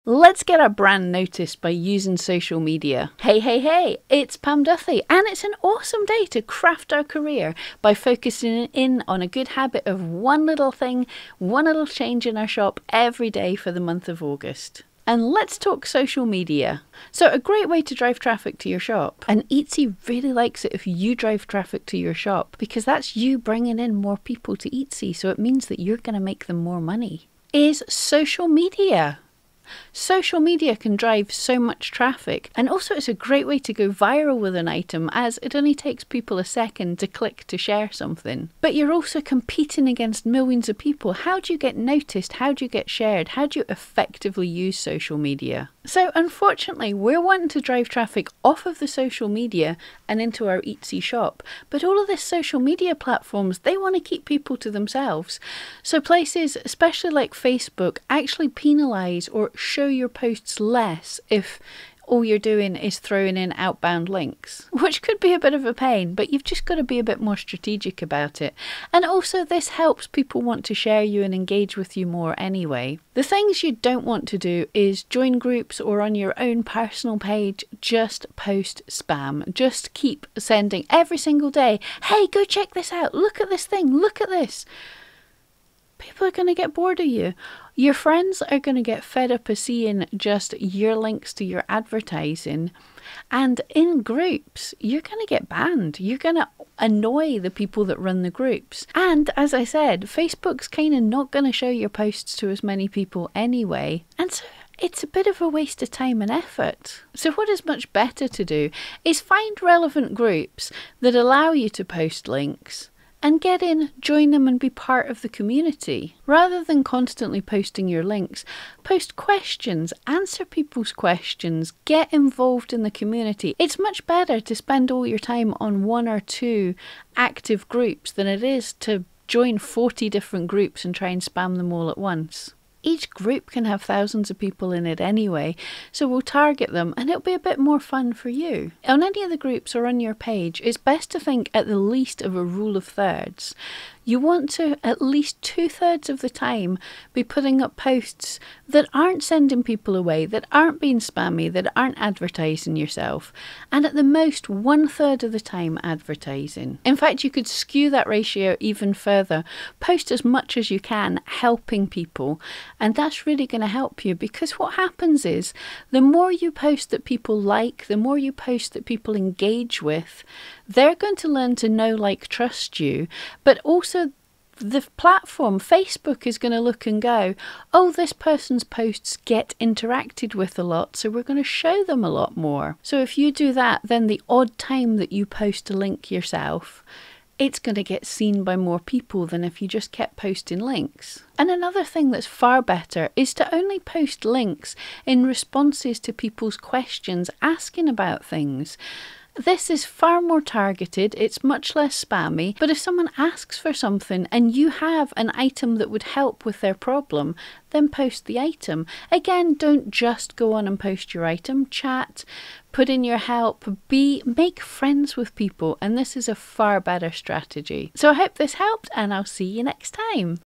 Let's get our brand noticed by using social media. Hey, it's Pam Duthie, and it's an awesome day to craft our career by focusing in on a good habit of one little thing, one little change in our shop every day for the month of August. And let's talk social media. So a great way to drive traffic to your shop. And Etsy really likes it if you drive traffic to your shop, because that's you bringing in more people to Etsy. So it means that you're going to make them more money. Is social media. Social media can drive so much traffic, and also it's a great way to go viral with an item, as it only takes people a second to click to share something. But you're also competing against millions of people. How do you get noticed? How do you get shared? How do you effectively use social media? So unfortunately, we're wanting to drive traffic off of the social media and into our Etsy shop. But all of this social media platforms, they want to keep people to themselves. So places, especially like Facebook, actually penalise or show your posts less if all you're doing is throwing in outbound links, which could be a bit of a pain, but you've just got to be a bit more strategic about it. And also this helps people want to share you and engage with you more anyway. The things you don't want to do is join groups or on your own personal page, just post spam. Just keep sending every single day, hey, go check this out, look at this thing, look at this. People are going to get bored of you. Your friends are going to get fed up of seeing just your links to your advertising. And in groups, you're going to get banned. You're going to annoy the people that run the groups. And as I said, Facebook's kind of not going to show your posts to as many people anyway. And so it's a bit of a waste of time and effort. So what is much better to do is find relevant groups that allow you to post links, and get in, join them and be part of the community. Rather than constantly posting your links, post questions, answer people's questions, get involved in the community. It's much better to spend all your time on one or two active groups than it is to join 40 different groups and try and spam them all at once. Each group can have thousands of people in it anyway, so we'll target them and it'll be a bit more fun for you. On any of the groups or on your page, it's best to think at the least of a rule of thirds. You want to, at least 2/3 of the time, be putting up posts that aren't sending people away, that aren't being spammy, that aren't advertising yourself, and at the most 1/3 of the time advertising. In fact, you could skew that ratio even further. Post as much as you can, helping people, and that's really going to help you, because what happens is the more you post that people like, the more you post that people engage with, they're going to learn to know, like, trust you, but also the platform, Facebook, is going to look and go, oh, this person's posts get interacted with a lot, so we're going to show them a lot more. So if you do that, then the odd time that you post a link yourself, it's going to get seen by more people than if you just kept posting links. And another thing that's far better is to only post links in responses to people's questions asking about things. This is far more targeted, it's much less spammy, but if someone asks for something and you have an item that would help with their problem, then post the item. Again, don't just go on and post your item, chat, put in your help, make friends with people, and this is a far better strategy. So I hope this helped, and I'll see you next time.